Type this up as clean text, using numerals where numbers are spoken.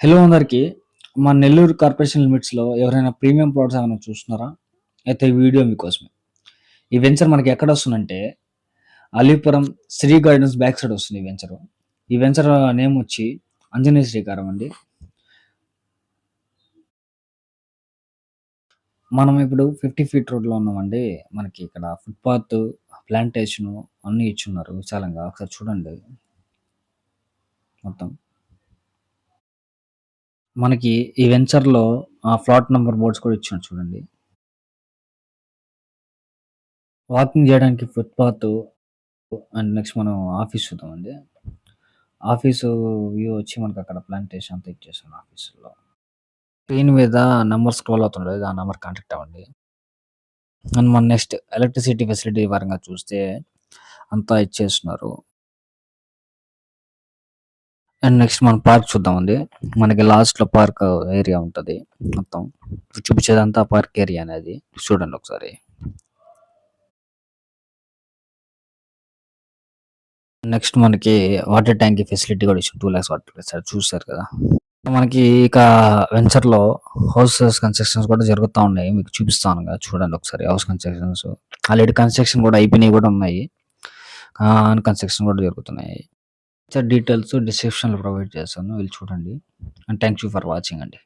Hello అందరికి. మా Nellore corporation లిమిట్స్‌లో ఎవరైనా ప్రీమియం ప్లాట్స్ ఏమైనా చూస్తున్నారా? అయితే ఈ వీడియో మీకోసమే. ఈ వెంచర్ మనకి ఎక్కడొస్తుందంటే, Alipuram Sri gardens back side వస్తుంది ఈ వెంచరు. ఈ వెంచర్ నేమ్ వచ్చి ఆంజనేయ శ్రీకారం అండి. మనం ఇప్పుడు 50 ఫీట్ రోడ్‌లో ఉన్నామండి. మనకి ఇక్కడ ఫుట్‌పాత్, ప్లాంటేషను అన్నీ ఇచ్చున్నారు విశాలంగా. ఒకసారి చూడండి మొత్తం. మనకి ఈ వెంచర్‌లో ఫ్లాట్ నంబర్ బోర్డ్స్ కూడా ఇచ్చాడు చూడండి. వాకింగ్ చేయడానికి ఫుట్‌పాత్ అండ్ నెక్స్ట్ మనం ఆఫీస్ చూద్దామండి. ఆఫీసు వ్యూ వచ్చి మనకక్కడ ప్లాంటేషన్ అంతా ఇచ్చేసాను ఆఫీసులో. స్క్రీన్ మీద నంబర్ స్క్రోల్ అవుతుంటది. ఆ నంబర్ కాంటాక్ట్ అవ్వండి. అండ్ మన నెక్స్ట్ ఎలక్ట్రిసిటీ ఫెసిలిటీ పరంగా చూస్తే అంతా ఇచ్చేస్తున్నారు. అండ్ నెక్స్ట్ మనం పార్క్ చూద్దామండి. మనకి లాస్ట్‌లో పార్క్ ఏరియా ఉంటది మొత్తం. చూపించేదంతా పార్క్ ఏరియా అనేది. చూడండి ఒకసారి. నెక్స్ట్ మనకి వాటర్ ట్యాంక్ ఫెసిలిటీ కూడా ఇచ్చారు. 2,00,000 వాటర్ ఫెసిలిటీ చూసారు కదా! మనకి ఇక వెంచర్‌లో హౌసెస్ కన్‌స్ట్రక్షన్స్ కూడా జరుగుతా ఉన్నాయి. మీకు చూపిస్తాను కదా! చూడండి ఒకసారి హౌస్ కన్‌స్ట్రక్షన్స్. ఆల్రెడీ కన్‌స్ట్రక్షన్ కూడా అయిపోయినయి కూడా ఉన్నాయి. కన్‌స్ట్రక్షన్ కూడా జరుగుతున్నాయి. డీటెయిల్స్ డిస్క్రిప్షన్‌లో ప్రొవైడ్ చేశాను. వెళ్లి చూడండి. And thank you for watching అండి.